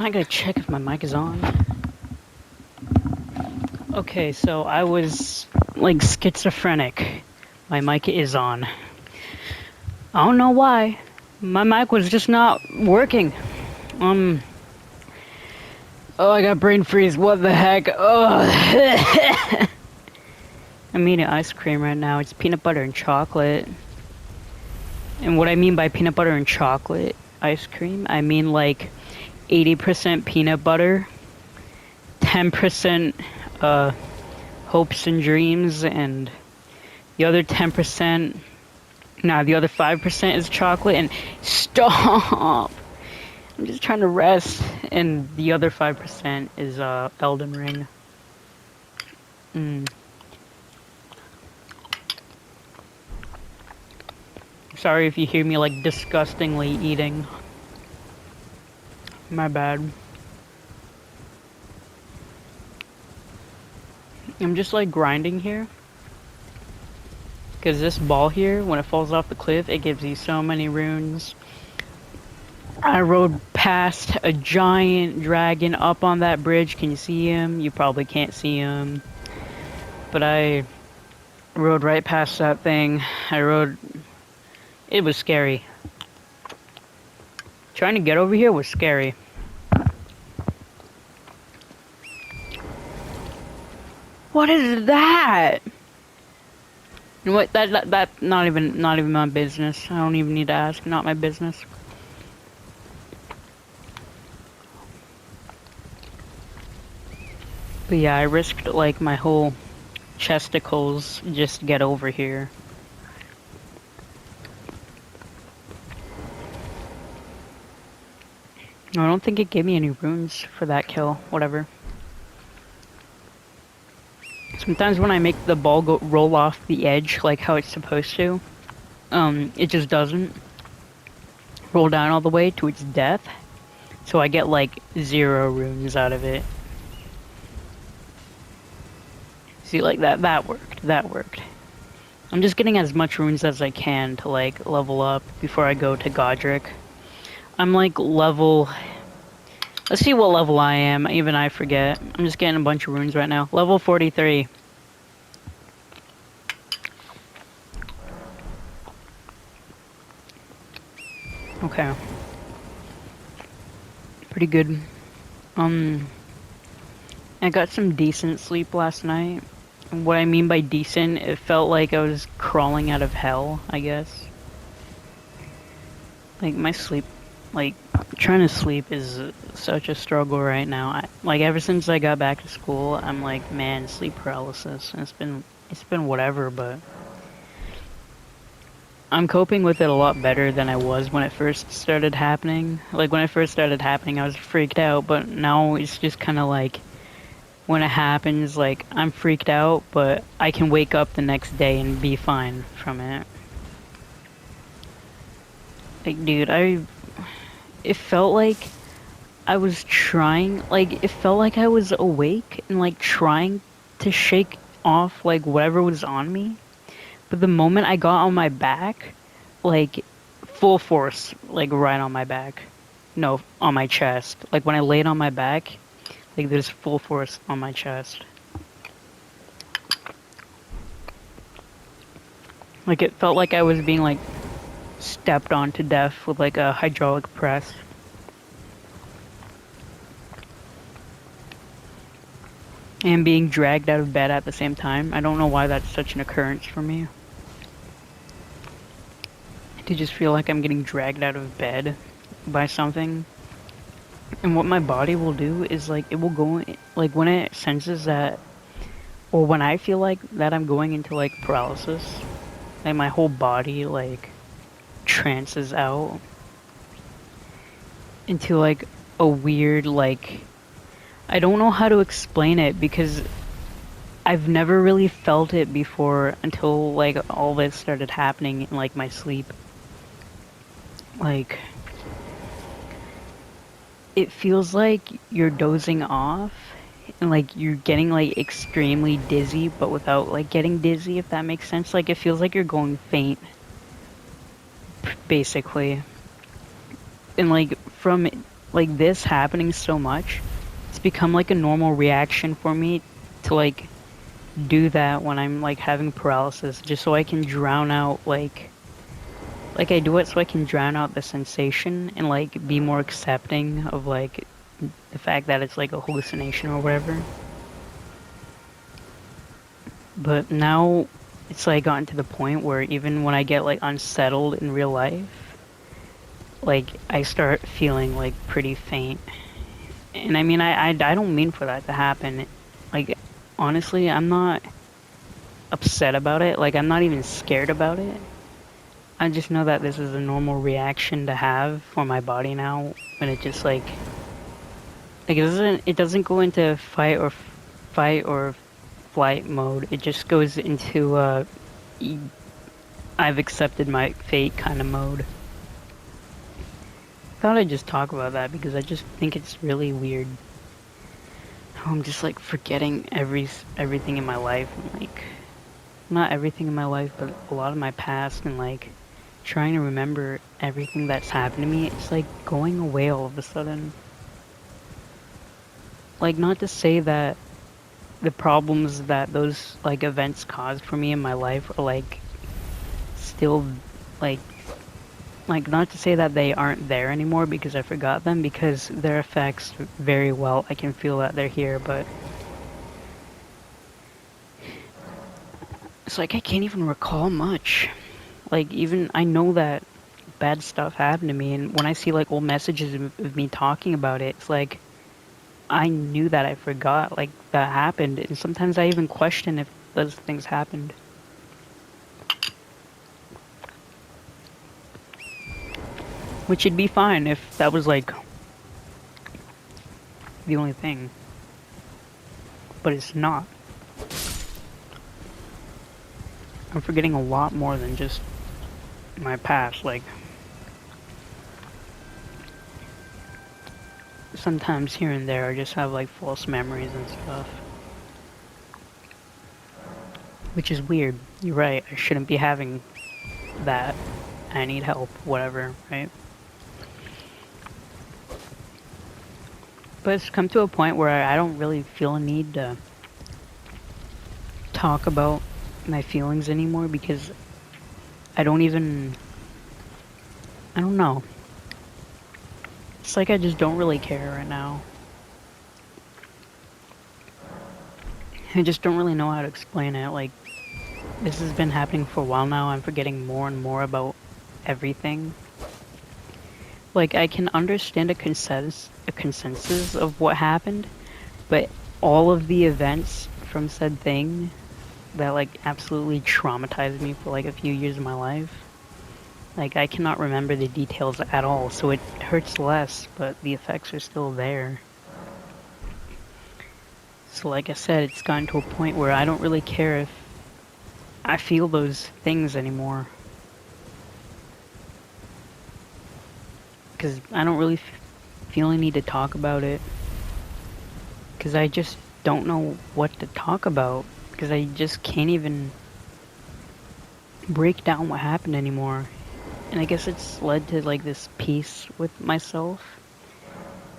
I gotta check if my mic is on. Okay, so I was like schizophrenic. My mic is on. I don't know why. My mic was just not working. Um. Oh, I got brain freeze. What the heck? Oh. I'm eating ice cream right now. It's peanut butter and chocolate. And what I mean by peanut butter and chocolate ice cream, I mean like 80% peanut butter, 10% hopes and dreams, and the other 10%, nah, the other 5% is chocolate. And stop! I'm just trying to rest. And the other 5% is Elden Ring. Sorry if you hear me like disgustingly eating. My bad. I'm just like grinding here. Because this ball here, when it falls off the cliff, it gives you so many runes. I rode past a giant dragon up on that bridge. Can you see him? You probably can't see him. But I rode right past that thing. It was scary. Trying to get over here was scary. What is that? You know what? That not even my business. I don't even need to ask. Not my business. But yeah, I risked like my whole chesticles just to get over here. No, I don't think it gave me any runes for that kill. Whatever. Sometimes when I make the ball roll off the edge like how it's supposed to, it just doesn't roll down all the way to its death. So I get like 0 runes out of it. See, like that worked. That worked. I'm just getting as much runes as I can to like level up before I go to Godric. I'm like level... Let's see what level I am. Even I forget. I'm just getting a bunch of runes right now. Level 43. Okay. Pretty good. I got some decent sleep last night. What I mean by decent, it felt like I was crawling out of hell, I guess. Like, my sleep, like, trying to sleep is such a struggle right now. Like, ever since I got back to school, I'm like, man, sleep paralysis. And it's been whatever, but I'm coping with it a lot better than I was when it first started happening. Like, when it first started happening, I was freaked out, but now it's just kind of like, when it happens, like, I'm freaked out, but I can wake up the next day and be fine from it. Like, dude, it felt like I was trying, like, it felt like I was awake and, like, trying to shake off, like, whatever was on me. But the moment I got on my back, like, full force, like, right on my back. No, on my chest. Like, when I laid on my back, like, there's full force on my chest. Like, it felt like I was being, like, stepped on to death with, like, a hydraulic press. And being dragged out of bed at the same time. I don't know why that's such an occurrence for me. To just feel like I'm getting dragged out of bed by something. And what my body will do is, like, it will go, like, when it senses that, or when I feel like that I'm going into, like, paralysis, like, my whole body, like, trances out into, like, a weird, like, I don't know how to explain it because I've never really felt it before until, like, all this started happening in, like, my sleep. Like, it feels like you're dozing off and, like, you're getting, like, extremely dizzy, but without, like, getting dizzy, if that makes sense. Like, it feels like you're going faint, basically. And, like, from like this happening so much, it's become like a normal reaction for me to like do that when I'm like having paralysis, just so I can drown out like I do it so I can drown out the sensation and like be more accepting of like the fact that it's like a hallucination or whatever. But now it's like gotten to the point where even when I get like unsettled in real life, like I start feeling like pretty faint. And I mean, I don't mean for that to happen. Like, honestly, I'm not upset about it. Like, I'm not even scared about it. I just know that this is a normal reaction to have for my body now when it just like it doesn't go into fight or flight mode. It just goes into I've accepted my fate kind of mode. Thought I'd just talk about that because I just think it's really weird how I'm just like forgetting everything in my life, and like not everything in my life but a lot of my past, and like trying to remember everything that's happened to me. It's like going away all of a sudden. Like, not to say that the problems that those like events caused for me in my life are like still like not to say that they aren't there anymore because I forgot them, because their effects very well I can feel that they're here, but it's like I can't even recall much. Like, even I know that bad stuff happened to me, and when I see like old messages of me talking about it, it's like I knew that I forgot like that happened, and sometimes I even question if those things happened. Which would be fine if that was like the only thing. But it's not. I'm forgetting a lot more than just my past. Like, sometimes here and there I just have like false memories and stuff. Which is weird. You're right, I shouldn't be having that. I need help, whatever, right? But it's come to a point where I don't really feel a need to talk about my feelings anymore because I don't even. I don't know. It's like I just don't really care right now. I just don't really know how to explain it. Like, this has been happening for a while now. I'm forgetting more and more about everything. Like, I can understand a consensus of what happened, but all of the events from said thing that like absolutely traumatized me for like a few years of my life, like I cannot remember the details at all, so it hurts less, but the effects are still there. So like I said, it's gotten to a point where I don't really care if I feel those things anymore. Because I don't really feel a need to talk about it. Because I just don't know what to talk about. Because I just can't even break down what happened anymore. And I guess it's led to like this peace with myself.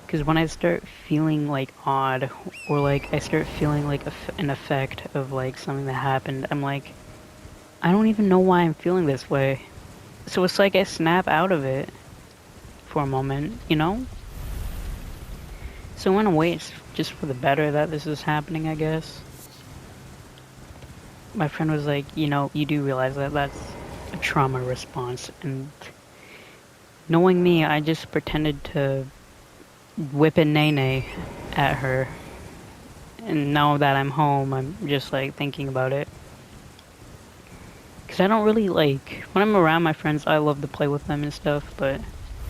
Because when I start feeling like odd, or like I start feeling like an effect of like something that happened, I'm like, I don't even know why I'm feeling this way. So it's like I snap out of it for a moment, you know? So in a way, it's just for the better that this is happening, I guess. My friend was like, you do realize that that's a trauma response. And knowing me, I just pretended to whip a nay at her. And now that I'm home, I'm just like thinking about it. Because I don't really like, when I'm around my friends, I love to play with them and stuff, but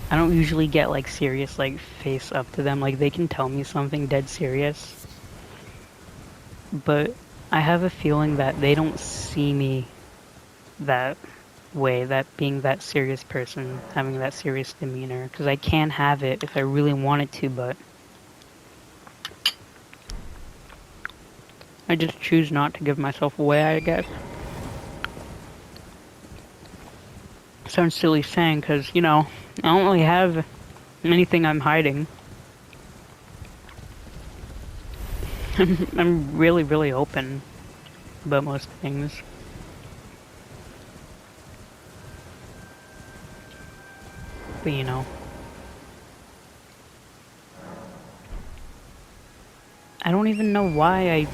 I don't usually get like serious, like face up to them. Like they can tell me something dead serious, but I have a feeling that they don't see me that way, that being that serious person, having that serious demeanor, because I can have it if I really wanted to, but I just choose not to give myself away, I guess. Sounds silly saying, because, I don't really have anything I'm hiding. I'm really, really open about most things. But you know, I don't even know why,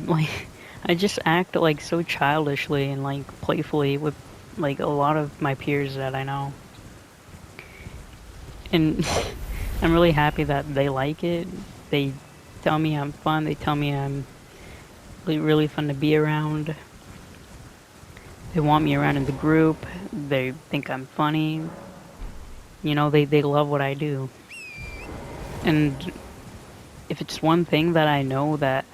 like, I just act like so childishly and like playfully with like a lot of my peers that I know. And I'm really happy that they like it. They tell me I'm fun. They tell me I'm really fun to be around. They want me around in the group. They think I'm funny. You know, they love what I do. And if it's one thing that I know that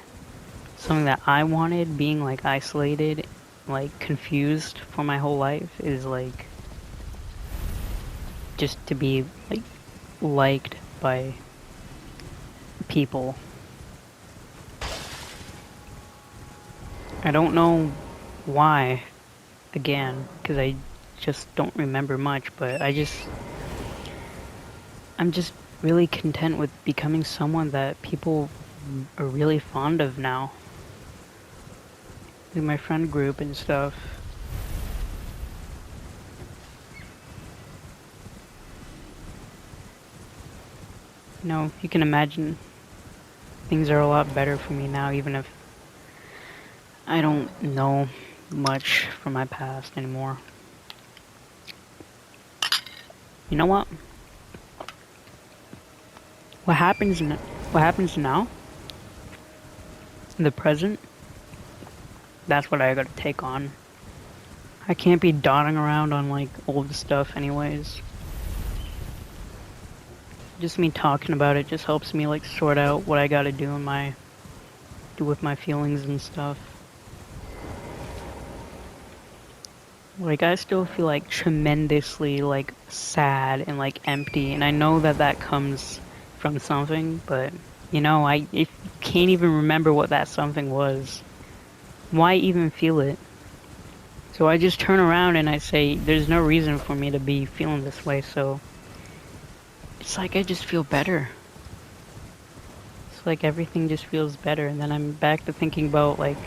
something that I wanted, being like isolated, like confused for my whole life, is like just to be like liked by people. I don't know why, again, because I just don't remember much, but I'm just really content with becoming someone that people are really fond of now. Like my friend group and stuff. You know, you can imagine things are a lot better for me now, even if I don't know much from my past anymore. You know what? What happens now, in the present, that's what I gotta take on. I can't be dotting around on like old stuff anyways. Just me talking about it just helps me like sort out what I gotta do with my feelings and stuff. Like I still feel like tremendously like sad and like empty, and I know that that comes from something, but you know, I if you can't even remember what that something was, why even feel it? So I just turn around and I say, there's no reason for me to be feeling this way, so it's like I just feel better. It's like everything just feels better, and then I'm back to thinking about like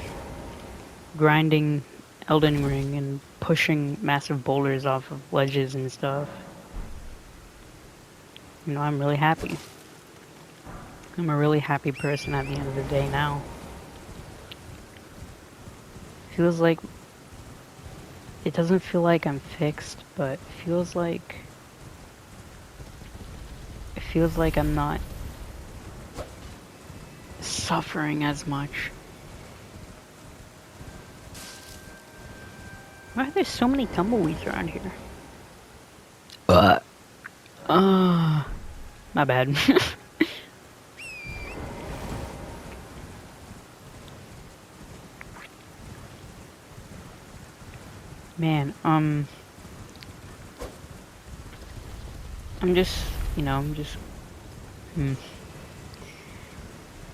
grinding Elden Ring and pushing massive boulders off of ledges and stuff. You know, I'm really happy. I'm a really happy person at the end of the day now. Feels like it doesn't feel like I'm fixed, but it feels like I'm not suffering as much. Why are there so many tumbleweeds around here? Uh, my bad. Man, I'm just, you know, hmm.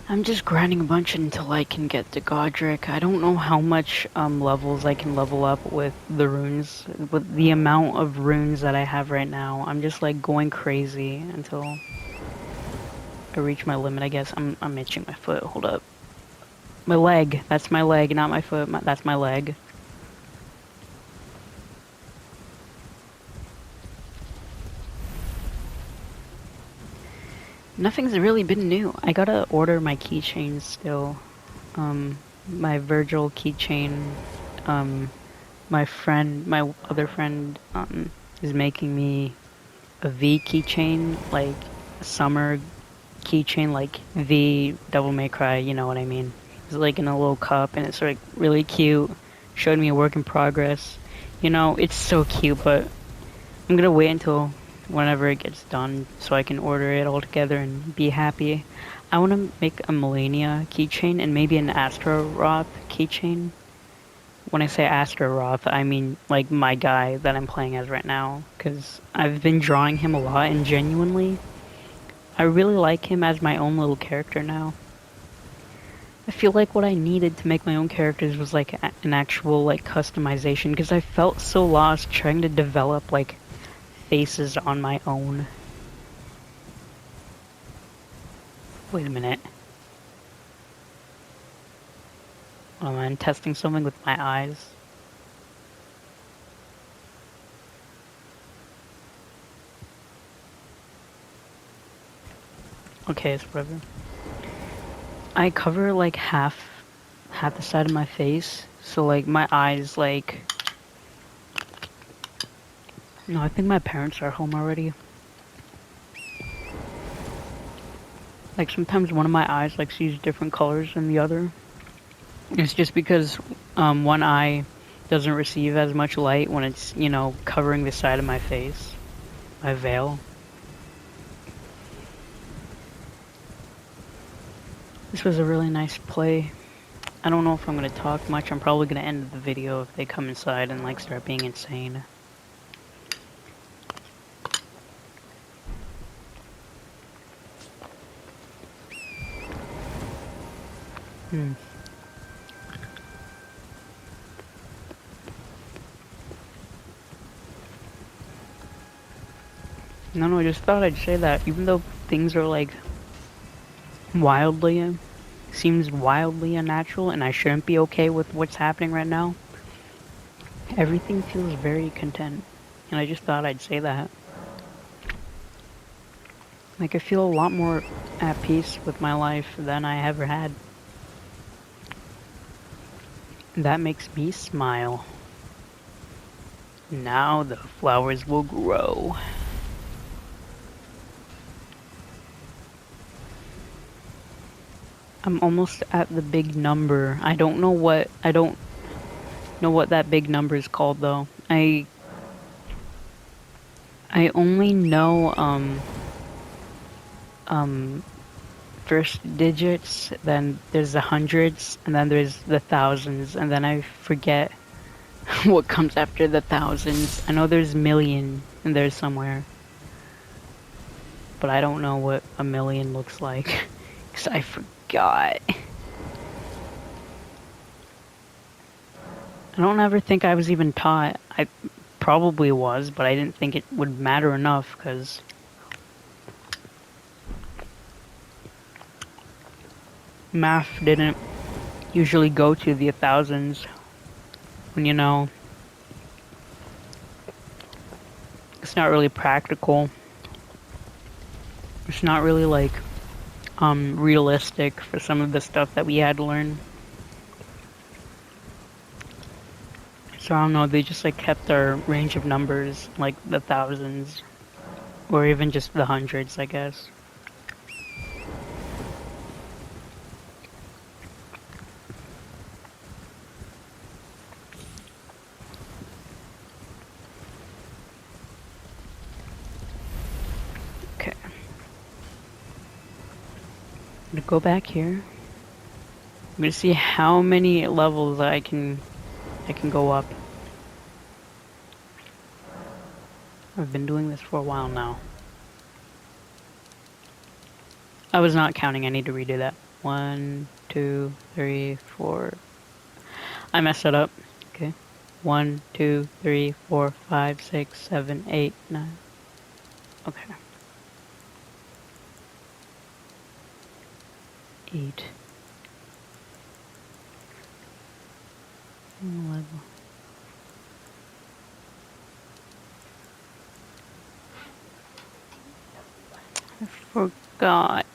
I'm just grinding a bunch until I can get to Godric. I don't know how much levels I can level up with the runes, with the amount of runes that I have right now. I'm just like going crazy until I reach my limit. I guess I'm itching my foot. Hold up, my leg. That's my leg, not my foot. That's my leg. Nothing's really been new. I gotta order my keychains still. My Virgil keychain. Um, my other friend, is making me a V keychain, like a summer keychain, like V Devil May Cry. You know what I mean? It's like in a little cup, and it's like really cute. Showed me a work in progress. You know, it's so cute, but I'm gonna wait until whenever it gets done so I can order it all together and be happy. I want to make a Melania keychain and maybe an Astaroth keychain. When I say Astaroth, I mean like my guy that I'm playing as right now, because I've been drawing him a lot, and genuinely, I really like him as my own little character now. I feel like what I needed to make my own characters was like an actual like customization, because I felt so lost trying to develop like faces on my own. Wait a minute. Oh man, testing something with my eyes. Okay, it's whatever. I cover like half the side of my face, so like my eyes like. No, I think my parents are home already. Like sometimes one of my eyes like sees different colors than the other. It's just because one eye doesn't receive as much light when it's, you know, covering the side of my face. My veil. This was a really nice play. I don't know if I'm going to talk much. I'm probably going to end the video if they come inside and like start being insane. No, I just thought I'd say that. Even though things are like wildly, seems wildly unnatural and I shouldn't be okay with what's happening right now, everything feels very content. And I just thought I'd say that. Like I feel a lot more at peace with my life than I ever had. That makes me smile. Now the flowers will grow. I'm almost at the big number. I don't know what that big number is called though. I only know first digits, then there's the hundreds, and then there's the thousands, and then I forget what comes after the thousands. I know there's million in there somewhere, but I don't know what a million looks like, because I forgot. I don't ever think I was even taught. I probably was, but I didn't think it would matter enough, because math didn't usually go to the thousands when, you know, it's not really practical. It's not really like realistic for some of the stuff that we had to learn. So I don't know, they just like kept our range of numbers like the thousands or even just the hundreds, I guess. Okay. I'm gonna go back here. I'm gonna see how many levels I can go up. I've been doing this for a while now. I was not counting, I need to redo that. 1, 2, 3, 4. I messed it up. Okay. 1, 2, 3, 4, 5, 6, 7, 8, 9. Okay. 8. 11. I forgot.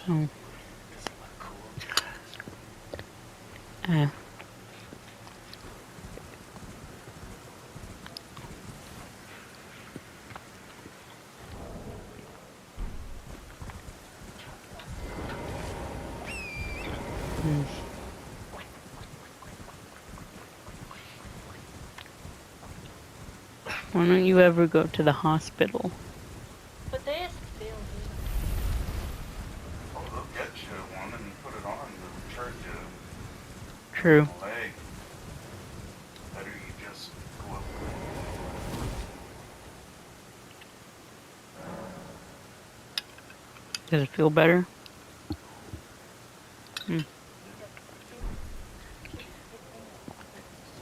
So. Why don't you ever go to the hospital? But they still do. Oh, they'll get you one and put it on. They'll charge you arm True. and a leg. Better you just go up. Does it feel better? Hmm.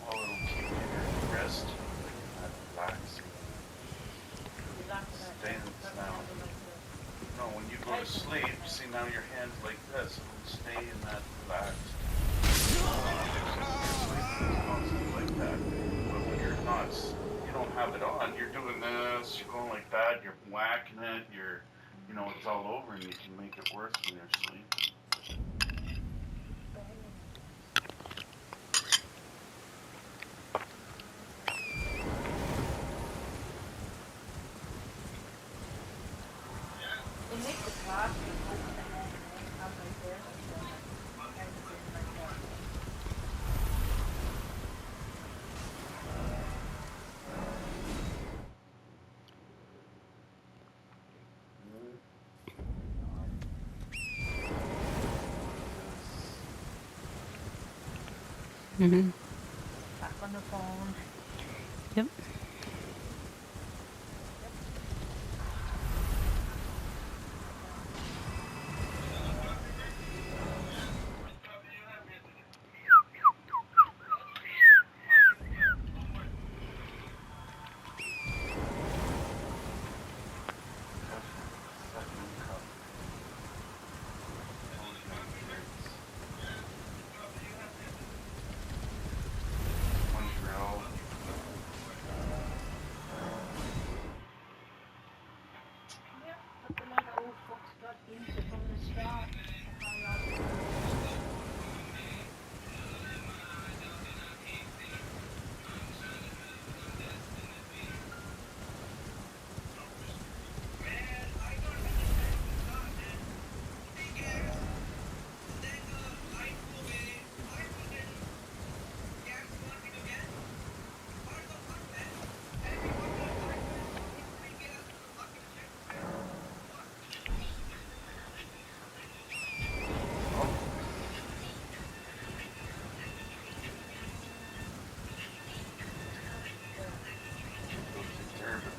Oh, it'll keep your wrist like that relaxed. Relax that. Stands That now. handle like this. No, when you go to sleep, see now your hand's like this. It'll stay in that relaxed. You're sleeping, it's constant like that. But when you're not, you don't have it on. You're doing this. You're going like that. You're whacking it. It's all over, and you can make it worse when you're sleeping. It makes it fast and open the hand and then come like this and then everything like that. Mhm. Back on the phone. Yep. Second cup. Those young kids. Montreal. Yeah, but the like old folks got into from the start. I found out the first. Oh, those are terrible.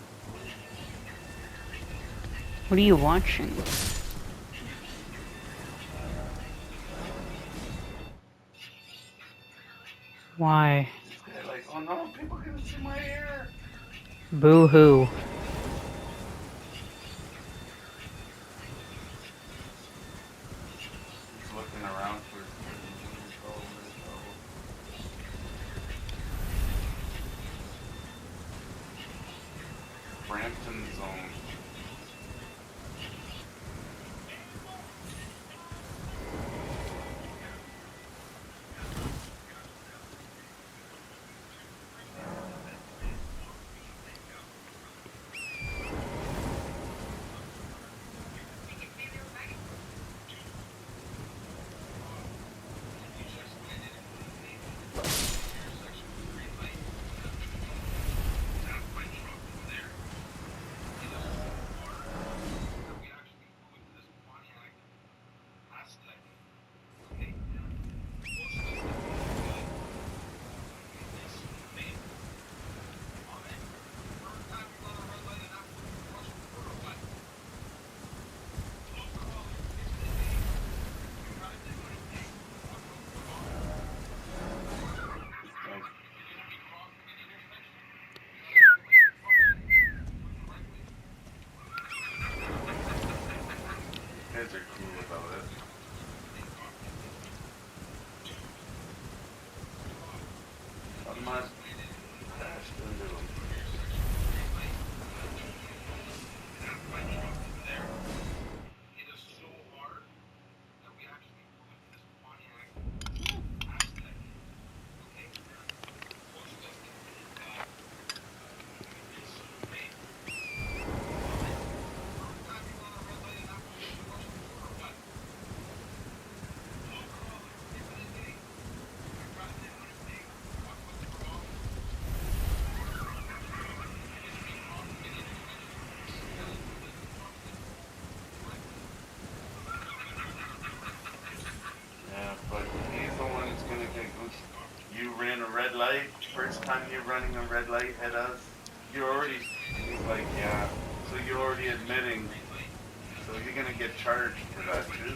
What are you watching? Why? They're like, oh no, people can see my hair. Boo hoo. He's looking around for where to go, where to go. Brampton zone. Guys are cool about it. Unless dashed into them. red light. First time you're running a red light at us, you're already. He's like, yeah. So you're already admitting. So you're gonna get charged for that too.